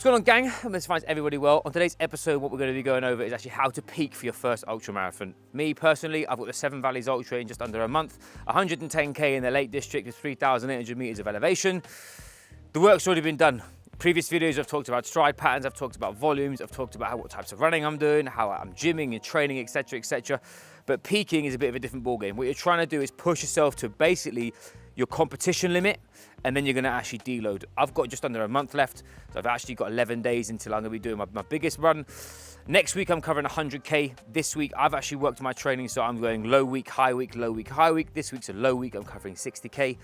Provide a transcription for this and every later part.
What's going on, gang? I hope this finds everybody well. On today's episode, what we're going to be going over is actually how to peak for your first ultra marathon. Me personally, I've got the Seven Valleys Ultra in just under a month, 110k in the Lake District with 3,800 meters of elevation. The work's already been done. Previous videos I've talked about stride patterns, I've talked about volumes, I've talked about what types of running I'm doing, how I'm gymming and training, etc, etc. But peaking is a bit of a different ballgame. What you're trying to do is push yourself to basically your competition limit, and then you're going to actually deload. I've got just under a month left, so I've actually got 11 days until I'm going to be doing my biggest run. Next week I'm covering 100k. This week I've actually worked my training, so I'm going low week, high week, low week, high week. This week's a low week, I'm covering 60k.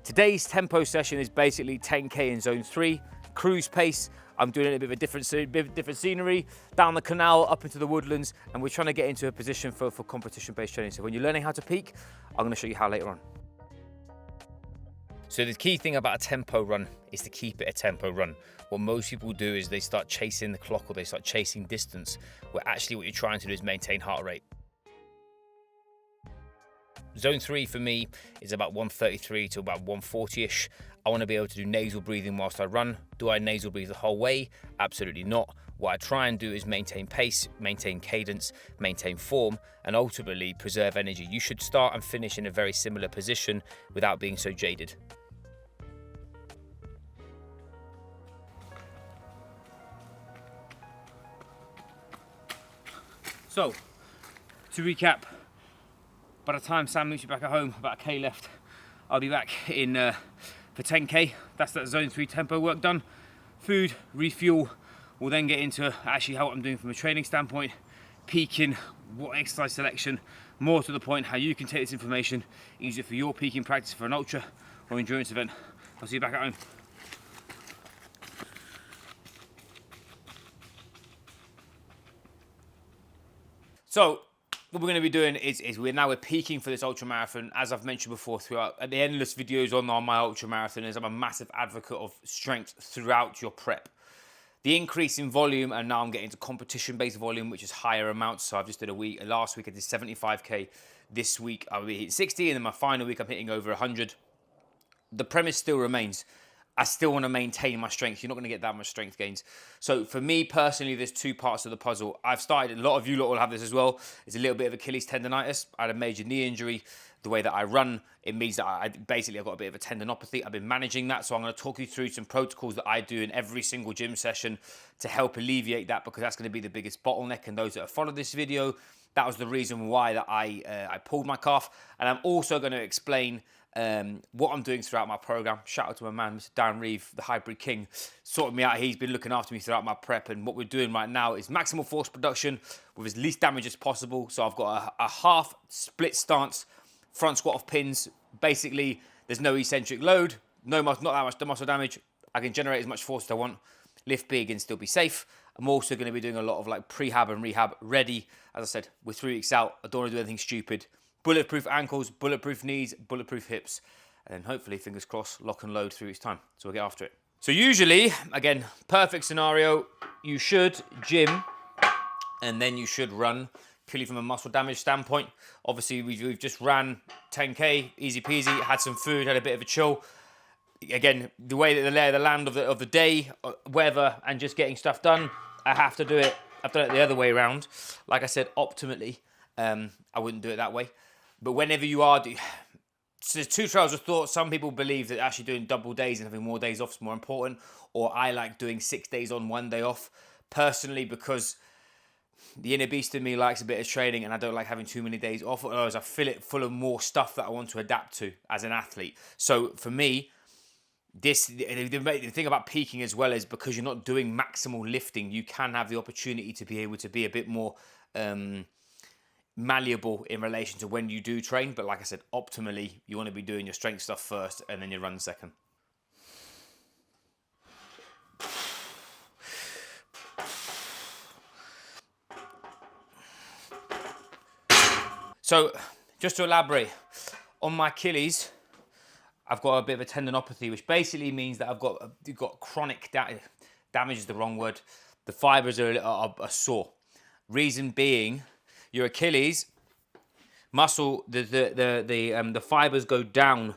Today's tempo session is basically 10k in zone 3, cruise pace. I'm doing a bit of a different scenery, down the canal, up into the woodlands, and we're trying to get into a position for competition-based training. So when you're learning how to peak, I'm going to show you how later on. So the key thing about a tempo run is to keep it a tempo run. What most people do is they start chasing the clock or they start chasing distance, where actually what you're trying to do is maintain heart rate. Zone 3 for me is about 133 to about 140-ish. I want to be able to do nasal breathing whilst I run. Do I nasal breathe the whole way? Absolutely not. What I try and do is maintain pace, maintain cadence, maintain form, and ultimately preserve energy. You should start and finish in a very similar position without being so jaded. So, to recap, by the time Sam meets you back at home, about a K left, I'll be back in for 10k. That's that zone 3 tempo work done. Food, refuel. We'll then get into actually how I'm doing from a training standpoint, peaking, what exercise selection, more to the point, how you can take this information, use it for your peaking practice for an ultra or endurance event. I'll see you back at home. So, what we're going to be doing is we're peaking for this ultra marathon. As I've mentioned before throughout the endless videos on my ultra marathon, I'm a massive advocate of strength throughout your prep. The increase in volume, and now I'm getting to competition-based volume, which is higher amounts. So I've just did a week. Last week I did 75k. This week I'll be hitting 60, and then my final week I'm hitting over 100. The premise still remains. I still want to maintain my strength. You're not going to get that much strength gains. So for me personally, there's two parts of the puzzle. I've started, a lot of you lot will have this as well. It's a little bit of Achilles tendonitis. I had a major knee injury. The way that I run, it means that I've got a bit of a tendinopathy. I've been managing that. So I'm going to talk you through some protocols that I do in every single gym session to help alleviate that, because that's going to be the biggest bottleneck. And those that have followed this video, that was the reason why that I pulled my calf. And I'm also going to explain what I'm doing throughout my program. Shout out to my man, Mr. Dan Reeve, the Hybrid King, sorting me out. He's been looking after me throughout my prep, and what we're doing right now is maximal force production with as least damage as possible. So I've got a half split stance, front squat off pins. Basically, there's no eccentric load, not that much muscle damage. I can generate as much force as I want, lift big and still be safe. I'm also going to be doing a lot of like prehab and rehab ready. As I said, we're 3 weeks out. I don't want to do anything stupid. Bulletproof ankles, bulletproof knees, bulletproof hips, and then hopefully, fingers crossed, lock and load 3 weeks time. So we'll get after it. So usually, again, perfect scenario, you should gym and then you should run purely from a muscle damage standpoint. Obviously, we've just ran 10k, easy peasy, had some food, had a bit of a chill. Again, the way that the lay of the land of the day, weather, and just getting stuff done, I have to do it. I've done it the other way around. Like I said, optimally, I wouldn't do it that way. But whenever you are, so there's two trails of thought. Some people believe that actually doing double days and having more days off is more important. Or I like doing 6 days on, 1 day off. Personally, because the inner beast in me likes a bit of training, and I don't like having too many days off. Otherwise, I fill it full of more stuff that I want to adapt to as an athlete. So for me, the thing about peaking as well is because you're not doing maximal lifting, you can have the opportunity to be able to be a bit more malleable in relation to when you do train. But like I said, optimally, you want to be doing your strength stuff first and then your run second. So just to elaborate, on my Achilles, I've got a bit of a tendinopathy, which basically means that I've got chronic damage is the wrong word. The fibers are sore. Reason being, your Achilles muscle, the fibers go down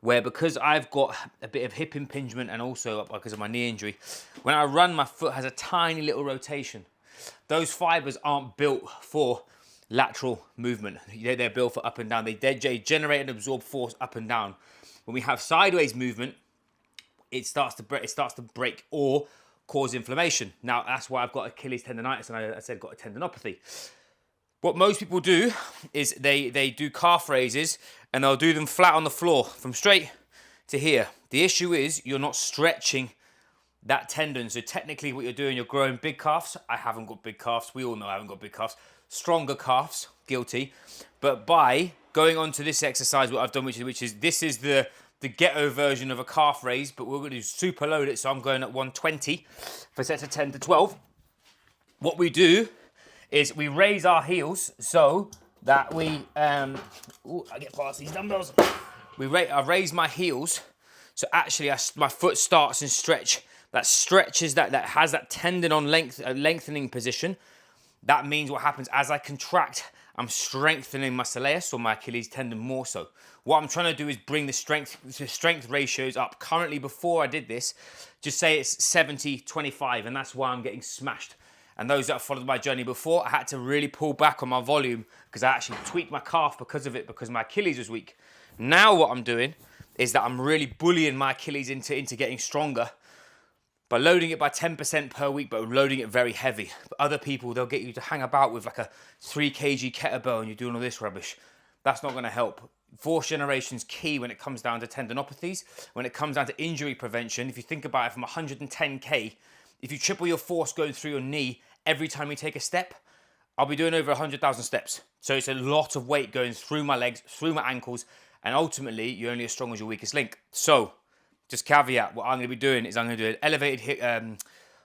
where because I've got a bit of hip impingement and also because of my knee injury, when I run, my foot has a tiny little rotation. Those fibers aren't built for lateral movement. They're built for up and down. They generate and absorb force up and down. When we have sideways movement, it starts to break or cause inflammation. Now, that's why I've got Achilles tendonitis, and I said got a tendinopathy. What most people do is they do calf raises, and they'll do them flat on the floor from straight to here. The issue is you're not stretching that tendon. So technically what you're doing, you're growing big calves. I haven't got big calves. We all know I haven't got big calves. Stronger calves, guilty. But by going on to this exercise, what I've done, which is this is the ghetto version of a calf raise, but we're going to super load it. So I'm going at 120 for sets of 10 to 12. What we do is we raise our heels so that we, I get past these dumbbells. I raise my heels. So actually my foot starts in stretch. That stretches, that has that tendon on lengthening position. That means what happens as I contract, I'm strengthening my soleus or my Achilles tendon more so. What I'm trying to do is bring the strength ratios up. Currently, before I did this, just say it's 70-25, and that's why I'm getting smashed. And those that have followed my journey before, I had to really pull back on my volume because I actually tweaked my calf because of it, because my Achilles was weak. Now what I'm doing is that I'm really bullying my Achilles into getting stronger by loading it by 10% per week, but loading it very heavy. But other people, they'll get you to hang about with like a 3 kg kettlebell and you're doing all this rubbish. That's not going to help. Force generation's key when it comes down to tendinopathies. When it comes down to injury prevention, if you think about it from 110k, if you triple your force going through your knee every time you take a step, I'll be doing over 100,000 steps. So it's a lot of weight going through my legs, through my ankles, and ultimately you're only as strong as your weakest link. So just caveat, what I'm going to be doing is I'm going to do an elevated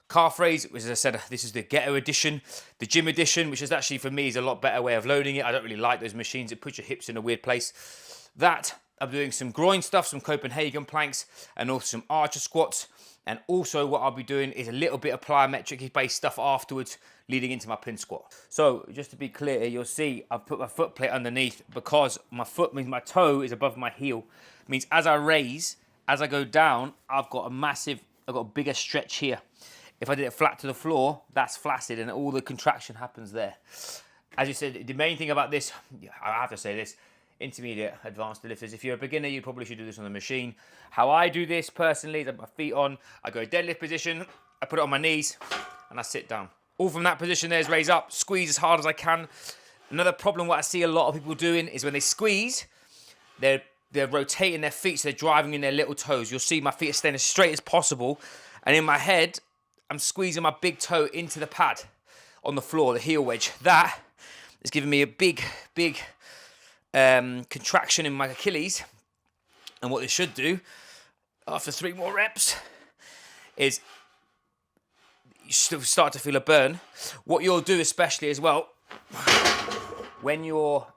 calf raise, which, as I said, this is the ghetto edition. The gym edition, which is actually for me is a lot better way of loading it. I don't really like those machines. It puts your hips in a weird place. That, I'm doing some groin stuff, some Copenhagen planks, and also some archer squats. And also what I'll be doing is a little bit of plyometric based stuff afterwards, leading into my pin squat. So just to be clear, you'll see I've put my foot plate underneath because my foot means my toe is above my heel. It means as I raise, as I go down, I've got a bigger stretch here. If I did it flat to the floor, that's flaccid and all the contraction happens there. As you said, the main thing about this, I have to say this, intermediate, advanced lifters, if you're a beginner, you probably should do this on the machine. How I do this personally is I put my feet on, I go deadlift position, I put it on my knees, and I sit down. All from that position there is raise up, squeeze as hard as I can. Another problem what I see a lot of people doing is when they squeeze, they're rotating their feet, so they're driving in their little toes. You'll see my feet are staying as straight as possible. And in my head, I'm squeezing my big toe into the pad on the floor, the heel wedge. That is giving me a big contraction in my Achilles. And what this should do, after 3 more reps, is you still start to feel a burn. What you'll do especially as well, when you're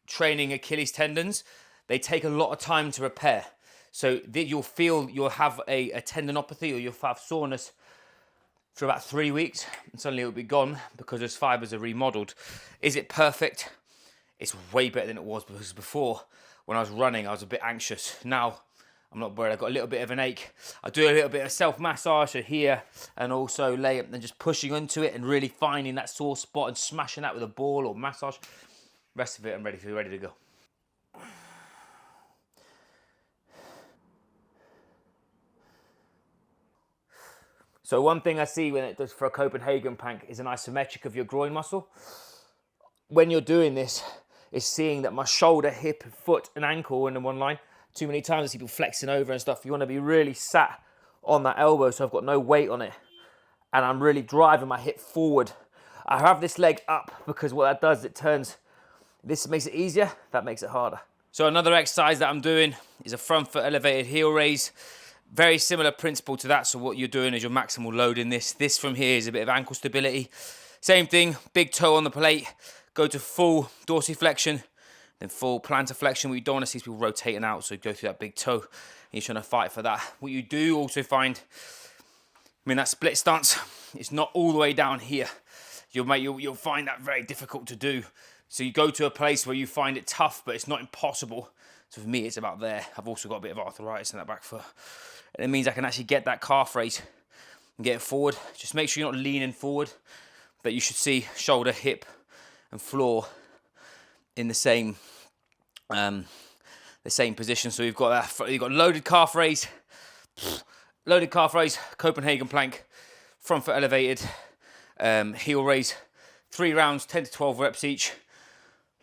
training Achilles tendons, they take a lot of time to repair. So you'll have a tendinopathy or you'll have soreness for about 3 weeks and suddenly it'll be gone because those fibers are remodeled. Is it perfect? It's way better than it was, because before when I was running, I was a bit anxious. Now I'm not worried. I've got a little bit of an ache. I do a little bit of self-massage here and also lay it and just pushing into it and really finding that sore spot and smashing that with a ball or massage. Rest of it, I'm ready to go. So one thing I see when it does for a Copenhagen plank is an isometric of your groin muscle. When you're doing this, is seeing that my shoulder, hip, foot, and ankle in one line. Too many times I see people flexing over and stuff. You want to be really sat on that elbow so I've got no weight on it. And I'm really driving my hip forward. I have this leg up because what that does, it turns, this makes it easier, that makes it harder. So another exercise that I'm doing is a front foot elevated heel raise. Very similar principle to that. So what you're doing is your maximal load in this. This from here is a bit of ankle stability. Same thing, big toe on the plate. Go to full dorsiflexion, then full plantar flexion. What you don't want to see is people rotating out, so go through that big toe. And you're trying to fight for that. What you do also find, that split stance, it's not all the way down here. You'll find that very difficult to do. So you go to a place where you find it tough, but it's not impossible So for me, it's about there. I've also got a bit of arthritis in that back foot. And it means I can actually get that calf raise and get it forward. Just make sure you're not leaning forward, but you should see shoulder, hip, and floor in the same position. So you've got loaded calf raise, Copenhagen plank, front foot elevated, heel raise, 3 rounds, 10 to 12 reps each.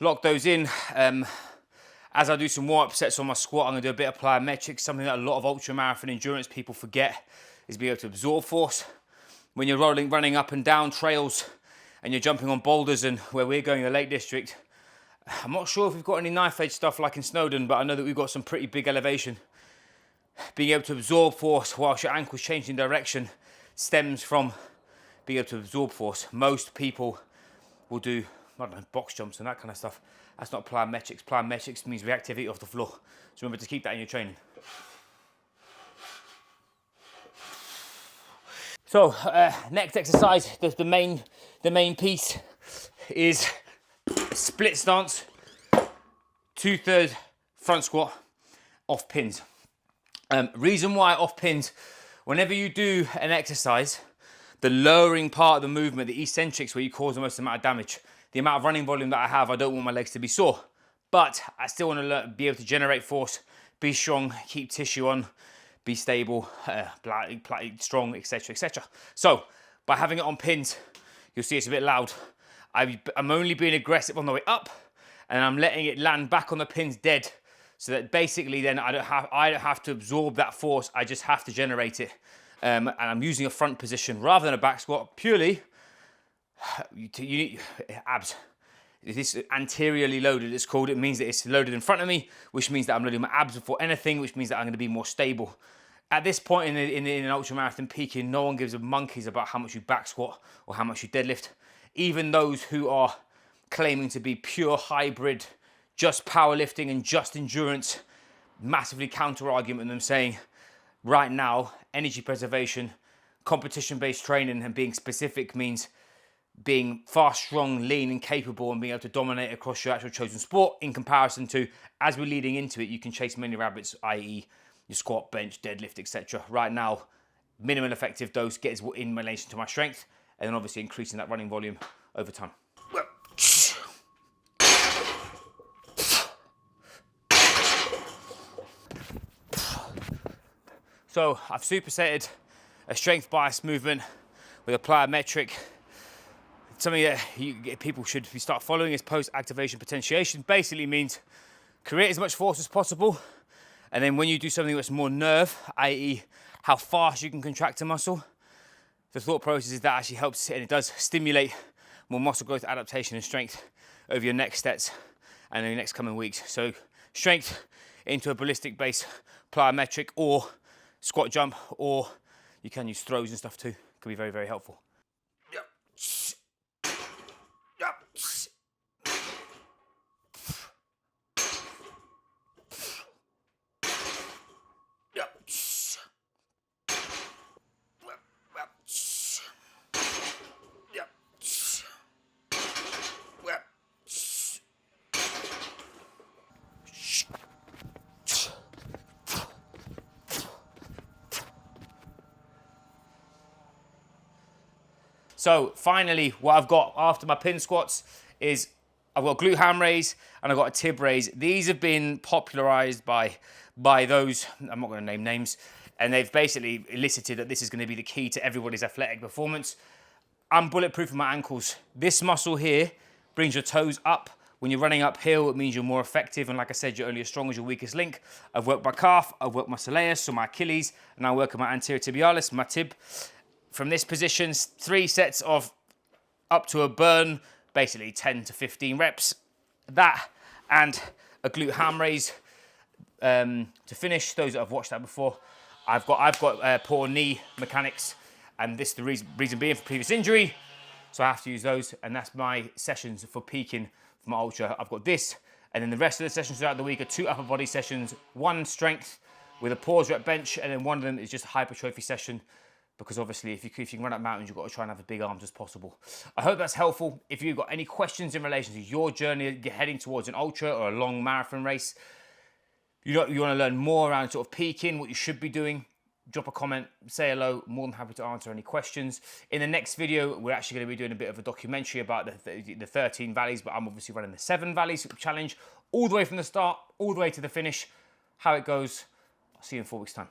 Lock those in. As I do some warm-up sets on my squat, I'm going to do a bit of plyometrics. Something that a lot of ultra-marathon endurance people forget is being able to absorb force. When you're running up and down trails and you're jumping on boulders, and where we're going in the Lake District, I'm not sure if we've got any knife edge stuff like in Snowdon, but I know that we've got some pretty big elevation. Being able to absorb force whilst your ankle's changing direction stems from being able to absorb force. Most people will do, I don't know, box jumps and that kind of stuff. That's not plyometrics. Plyometrics means reactivity off the floor. So remember to keep that in your training. So next exercise, the main piece is split stance, 2/3 front squat off pins. Reason why off pins, whenever you do an exercise, the lowering part of the movement, the eccentrics, where you cause the most amount of damage. The amount of running volume that I have, I don't want my legs to be sore, but I still want to be able to generate force, be strong, keep tissue on, be stable, strong, etc., etc. So by having it on pins, you'll see it's a bit loud. I'm only being aggressive on the way up, and I'm letting it land back on the pins dead, so that basically then I don't have to absorb that force. I just have to generate it, and I'm using a front position rather than a back squat purely. You need abs. This is anteriorly loaded, it's called. It means that it's loaded in front of me, which means that I'm loading my abs before anything, which means that I'm going to be more stable. At this point in an ultra marathon peaking, no one gives a monkeys about how much you back squat or how much you deadlift. Even those who are claiming to be pure hybrid, just powerlifting and just endurance, massively counter argument them, saying right now energy preservation, competition-based training and being specific means being fast, strong, lean and capable, and being able to dominate across your actual chosen sport, in comparison to, as we're leading into it, you can chase many rabbits, i.e. your squat, bench, deadlift, etc. Right now, minimum effective dose gets in relation to my strength, and then obviously increasing that running volume over time. So I've supersetted a strength bias movement with a plyometric. Something that people should start following is post-activation potentiation. Basically means create as much force as possible, and then when you do something that's more nerve, i.e. how fast you can contract a muscle, the thought process is that actually helps, and it does stimulate more muscle growth, adaptation and strength over your next steps and in the next coming weeks. So strength into a ballistic base plyometric, or squat jump, or you can use throws and stuff too. Can be very, very helpful. So finally, what I've got after my pin squats is I've got a glute ham raise and I've got a tib raise. These have been popularized by those, I'm not going to name names, and they've basically elicited that this is going to be the key to everybody's athletic performance. I'm bulletproof in my ankles. This muscle here brings your toes up. When you're running uphill, it means you're more effective, and like I said, you're only as strong as your weakest link. I've worked my calf, I've worked my soleus, so my Achilles, and now I'm working my anterior tibialis, my tib. From this position, 3 sets of up to a burn, basically 10 to 15 reps. That and a glute ham raise to finish. Those that have watched that before, I've got poor knee mechanics, and this the reason being for previous injury, so I have to use those, and that's my sessions for peaking for my ultra. I've got this, and then the rest of the sessions throughout the week are 2 upper body sessions, 1 strength with a pause rep bench, and then 1 of them is just a hypertrophy session. Because obviously, if you can run up mountains, you've got to try and have as big arms as possible. I hope that's helpful. If you've got any questions in relation to your journey, you're heading towards an ultra or a long marathon race, you want to learn more around sort of peaking, what you should be doing, drop a comment, say hello. More than happy to answer any questions. In the next video, we're actually going to be doing a bit of a documentary about the 13 valleys, but I'm obviously running the 7 valleys challenge all the way from the start, all the way to the finish. How it goes, I'll see you in 4 weeks' time.